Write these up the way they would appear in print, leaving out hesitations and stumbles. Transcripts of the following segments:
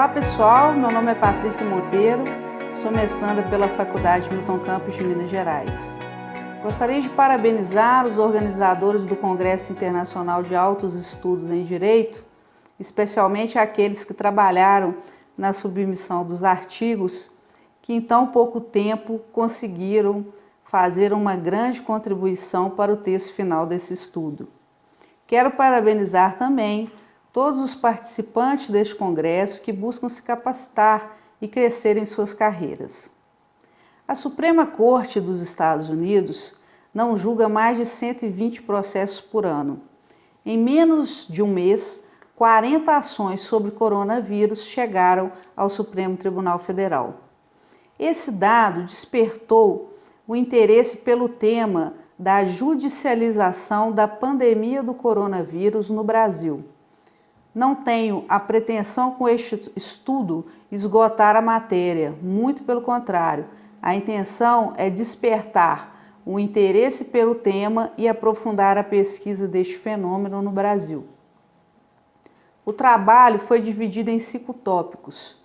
Olá pessoal, meu nome é Patrícia Monteiro, sou mestranda pela Faculdade Milton Campos de Minas Gerais. Gostaria de parabenizar os organizadores do Congresso Internacional de Altos Estudos em Direito, especialmente aqueles que trabalharam na submissão dos artigos, que em tão pouco tempo conseguiram fazer uma grande contribuição para o texto final desse estudo. Quero parabenizar também todos os participantes deste congresso que buscam se capacitar e crescer em suas carreiras. A Suprema Corte dos Estados Unidos não julga mais de 120 processos por ano. Em menos de um mês, 40 ações sobre coronavírus chegaram ao Supremo Tribunal Federal. Esse dado despertou o interesse pelo tema da judicialização da pandemia do coronavírus no Brasil. Não tenho a pretensão com este estudo esgotar a matéria, muito pelo contrário. A intenção é despertar o interesse pelo tema e aprofundar a pesquisa deste fenômeno no Brasil. O trabalho foi dividido em 5 tópicos.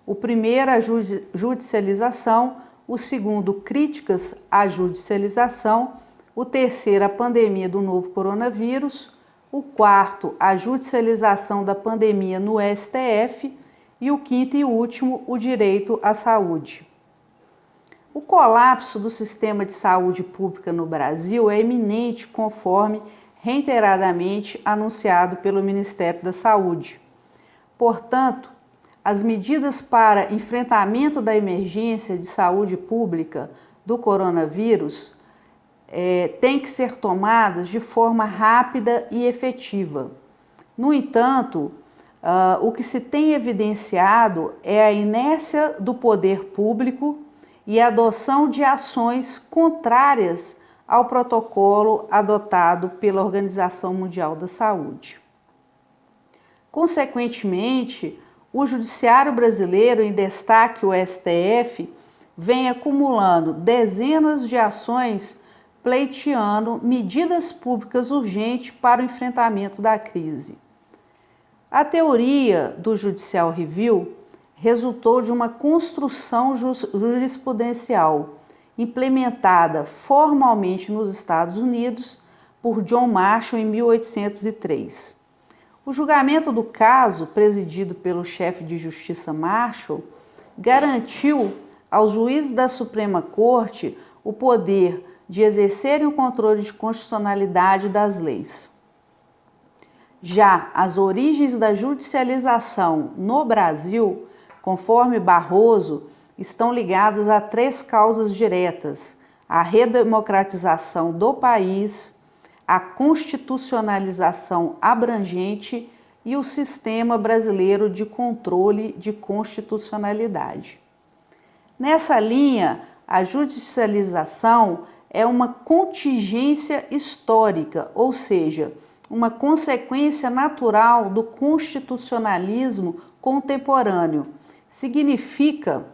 O primeiro, a judicialização, o segundo, críticas à judicialização, o terceiro, a pandemia do novo coronavírus, o quarto, a judicialização da pandemia no STF e o quinto e último, o direito à saúde. O colapso do sistema de saúde pública no Brasil é iminente, conforme reiteradamente anunciado pelo Ministério da Saúde. Portanto, as medidas para enfrentamento da emergência de saúde pública do coronavírus têm que ser tomadas de forma rápida e efetiva. No entanto, o que se tem evidenciado é a inércia do poder público e a adoção de ações contrárias ao protocolo adotado pela Organização Mundial da Saúde. Consequentemente, o Judiciário brasileiro, em destaque o STF, vem acumulando dezenas de ações pleiteando medidas públicas urgentes para o enfrentamento da crise. A teoria do Judicial Review resultou de uma construção jurisprudencial implementada formalmente nos Estados Unidos por John Marshall em 1803. O julgamento do caso, presidido pelo chefe de justiça Marshall, garantiu aos juízes da Suprema Corte o poder de exercerem o controle de constitucionalidade das leis. Já as origens da judicialização no Brasil, conforme Barroso, estão ligadas a 3 causas diretas: a redemocratização do país, a constitucionalização abrangente e o sistema brasileiro de controle de constitucionalidade. Nessa linha, a judicialização é uma contingência histórica, ou seja, uma consequência natural do constitucionalismo contemporâneo. Significa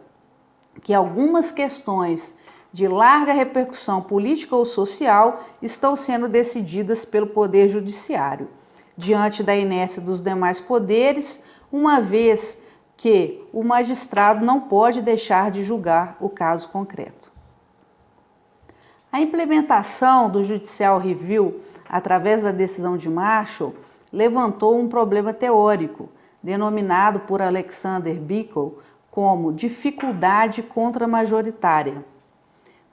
que algumas questões de larga repercussão política ou social estão sendo decididas pelo Poder Judiciário, diante da inércia dos demais poderes, uma vez que o magistrado não pode deixar de julgar o caso concreto. A implementação do Judicial Review, através da decisão de Marshall, levantou um problema teórico, denominado por Alexander Bickel como dificuldade contramajoritária,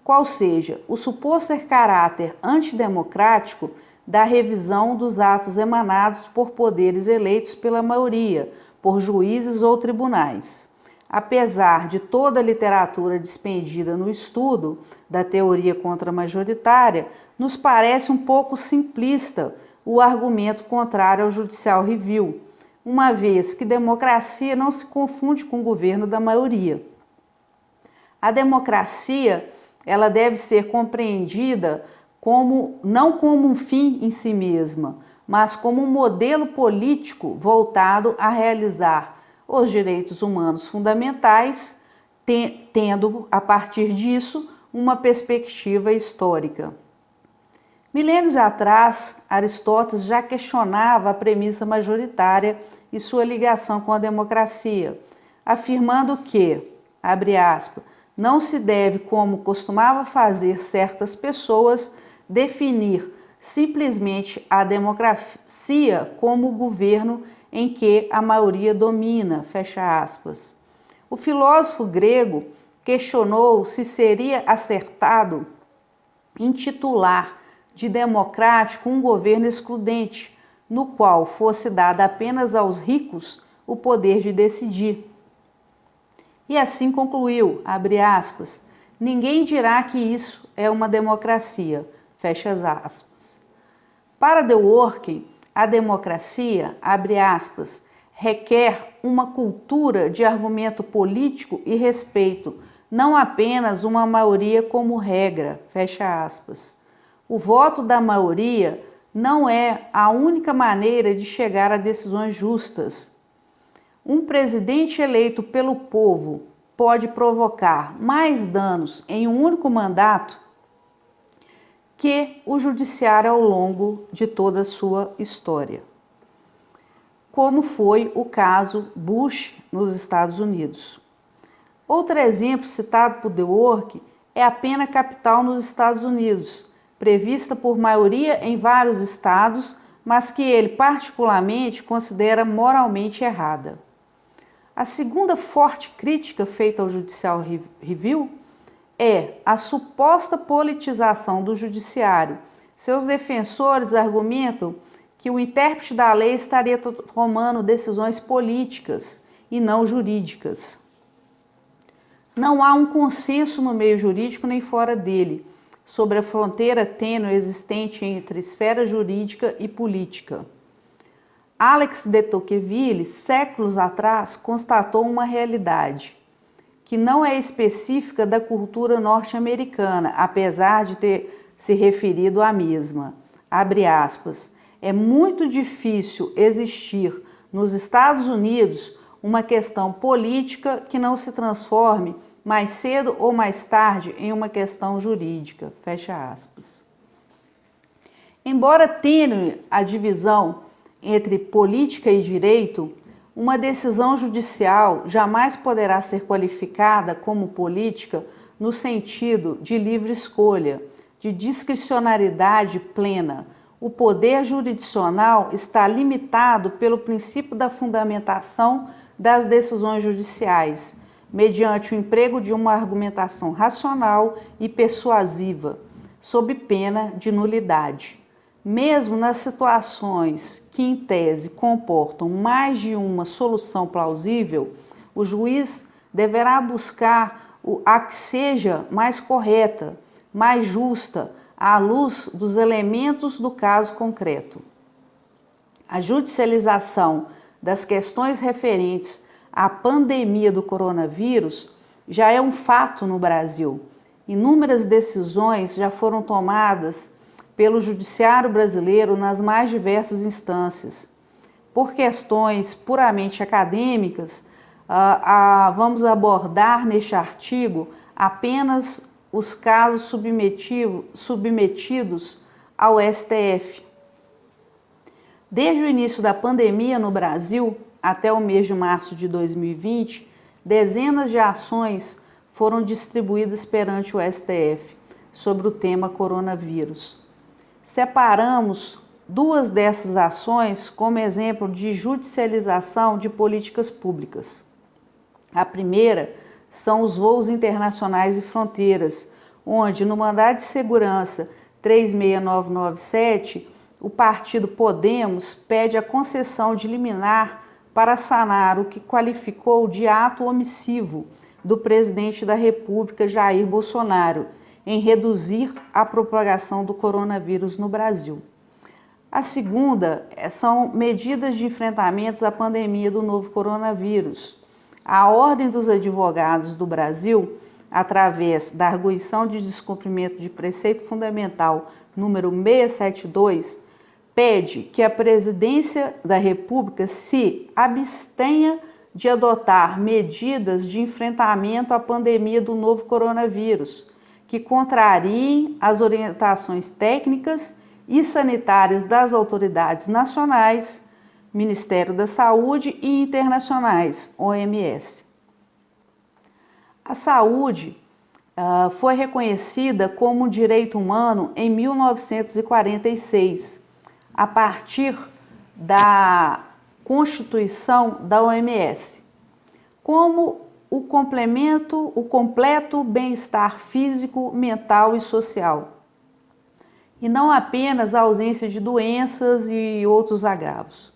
qual seja o suposto caráter antidemocrático da revisão dos atos emanados por poderes eleitos pela maioria, por juízes ou tribunais. Apesar de toda a literatura despendida no estudo da teoria contramajoritária, nos parece um pouco simplista o argumento contrário ao Judicial Review, uma vez que democracia não se confunde com o governo da maioria. A democracia, ela deve ser compreendida não como um fim em si mesma, mas como um modelo político voltado a realizar os direitos humanos fundamentais, tendo, a partir disso, uma perspectiva histórica. Milênios atrás, Aristóteles já questionava a premissa majoritária e sua ligação com a democracia, afirmando que, abre aspas, não se deve, como costumava fazer certas pessoas, definir simplesmente a democracia como o governo em que a maioria domina, fecha aspas. O filósofo grego questionou se seria acertado intitular de democrático um governo excludente, no qual fosse dado apenas aos ricos o poder de decidir. E assim concluiu, abre aspas, ninguém dirá que isso é uma democracia, fecha aspas. Para Dworkin, a democracia, abre aspas, requer uma cultura de argumento político e respeito, não apenas uma maioria como regra, fecha aspas. O voto da maioria não é a única maneira de chegar a decisões justas. Um presidente eleito pelo povo pode provocar mais danos em um único mandato que o judiciário ao longo de toda a sua história, como foi o caso Bush nos Estados Unidos. Outro exemplo citado por Dworkin é a pena capital nos Estados Unidos, prevista por maioria em vários estados, mas que ele particularmente considera moralmente errada. A segunda forte crítica feita ao Judicial Review é a suposta politização do judiciário. Seus defensores argumentam que o intérprete da lei estaria tomando decisões políticas e não jurídicas. Não há um consenso no meio jurídico nem fora dele sobre a fronteira tênue existente entre esfera jurídica e política. Alex de Tocqueville, séculos atrás, constatou uma realidade que não é específica da cultura norte-americana, apesar de ter se referido à mesma. Abre aspas, é muito difícil existir nos Estados Unidos uma questão política que não se transforme mais cedo ou mais tarde em uma questão jurídica, fecha aspas. Embora tênue a divisão entre política e direito, uma decisão judicial jamais poderá ser qualificada como política no sentido de livre escolha, de discricionariedade plena. O poder jurisdicional está limitado pelo princípio da fundamentação das decisões judiciais, mediante o emprego de uma argumentação racional e persuasiva, sob pena de nulidade. Mesmo nas situações que, em tese, comportam mais de uma solução plausível, o juiz deverá buscar a que seja mais correta, mais justa, à luz dos elementos do caso concreto. A judicialização das questões referentes à pandemia do coronavírus já é um fato no Brasil. Inúmeras decisões já foram tomadas pelo judiciário brasileiro nas mais diversas instâncias. Por questões puramente acadêmicas, vamos abordar neste artigo apenas os casos submetidos ao STF. Desde o início da pandemia no Brasil, até o mês de março de 2020, dezenas de ações foram distribuídas perante o STF sobre o tema coronavírus. Separamos duas dessas ações como exemplo de judicialização de políticas públicas. A primeira são os voos internacionais e fronteiras, onde no mandado de segurança 36997, o partido Podemos pede a concessão de liminar para sanar o que qualificou de ato omissivo do presidente da República, Jair Bolsonaro, em reduzir a propagação do coronavírus no Brasil. A segunda são medidas de enfrentamento à pandemia do novo coronavírus. A Ordem dos Advogados do Brasil, através da arguição de descumprimento de preceito fundamental número 672, pede que a Presidência da República se abstenha de adotar medidas de enfrentamento à pandemia do novo coronavírus, que contrariem as orientações técnicas e sanitárias das autoridades nacionais, Ministério da Saúde e internacionais, OMS. A saúde foi reconhecida como um direito humano em 1946, a partir da Constituição da OMS, como o completo bem-estar físico, mental e social, e não apenas a ausência de doenças e outros agravos.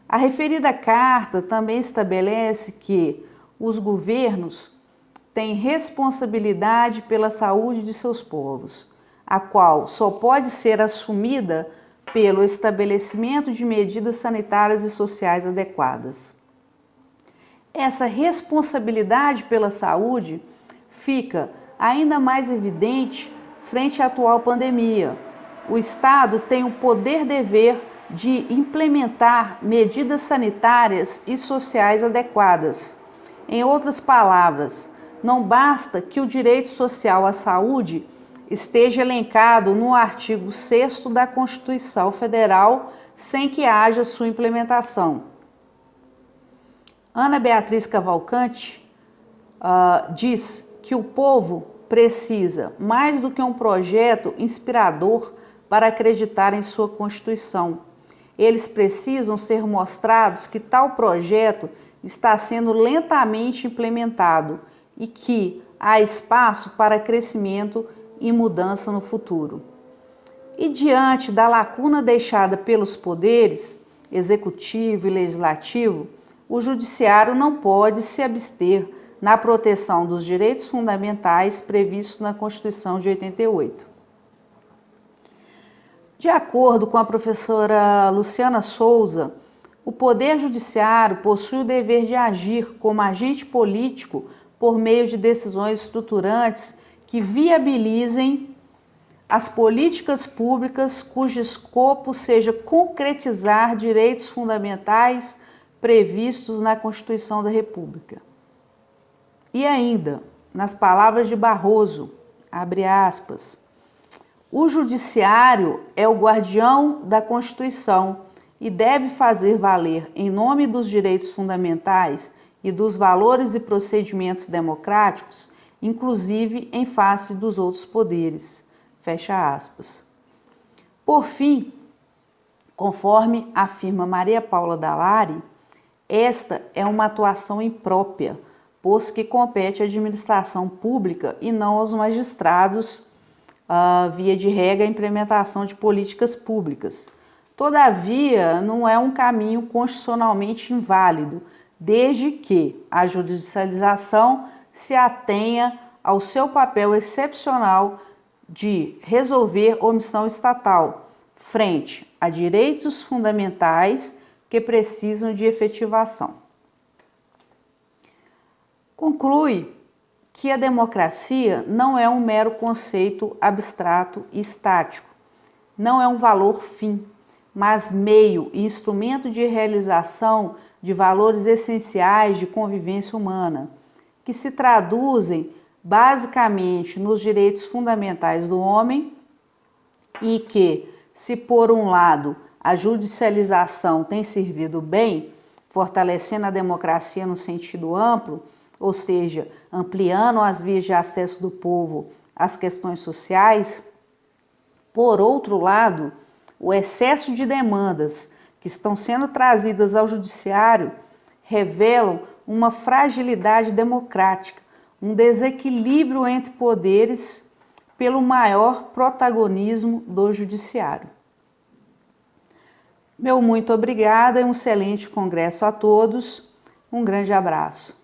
A referida carta também estabelece que os governos têm responsabilidade pela saúde de seus povos, a qual só pode ser assumida pelo estabelecimento de medidas sanitárias e sociais adequadas. Essa responsabilidade pela saúde fica ainda mais evidente frente à atual pandemia. O Estado tem o poder-dever de implementar medidas sanitárias e sociais adequadas. Em outras palavras, não basta que o direito social à saúde esteja elencado no artigo 6º da Constituição Federal sem que haja sua implementação. Ana Beatriz Cavalcante diz que o povo precisa, mais do que um projeto inspirador para acreditar em sua Constituição. Eles precisam ser mostrados que tal projeto está sendo lentamente implementado e que há espaço para crescimento e mudança no futuro. E diante da lacuna deixada pelos poderes, executivo e legislativo, o judiciário não pode se abster na proteção dos direitos fundamentais previstos na Constituição de 88. De acordo com a professora Luciana Souza, o Poder Judiciário possui o dever de agir como agente político por meio de decisões estruturantes que viabilizem as políticas públicas cujo escopo seja concretizar direitos fundamentais previstos na Constituição da República. E ainda, nas palavras de Barroso, abre aspas, o Judiciário é o guardião da Constituição e deve fazer valer, em nome dos direitos fundamentais e dos valores e procedimentos democráticos, inclusive em face dos outros poderes. Fecha aspas. Por fim, conforme afirma Maria Paula Dallari, esta é uma atuação imprópria, posto que compete à administração pública e não aos magistrados, via de regra, a implementação de políticas públicas. Todavia, não é um caminho constitucionalmente inválido, desde que a judicialização se atenha ao seu papel excepcional de resolver omissão estatal frente a direitos fundamentais que precisam de efetivação. Conclui que a democracia não é um mero conceito abstrato e estático, não é um valor fim, mas meio e instrumento de realização de valores essenciais de convivência humana, que se traduzem basicamente nos direitos fundamentais do homem e que, se por um lado a judicialização tem servido bem, fortalecendo a democracia no sentido amplo, ou seja, ampliando as vias de acesso do povo às questões sociais, por outro lado, o excesso de demandas que estão sendo trazidas ao judiciário revelam uma fragilidade democrática, um desequilíbrio entre poderes pelo maior protagonismo do judiciário. Meu muito obrigada e um excelente congresso a todos. Um grande abraço.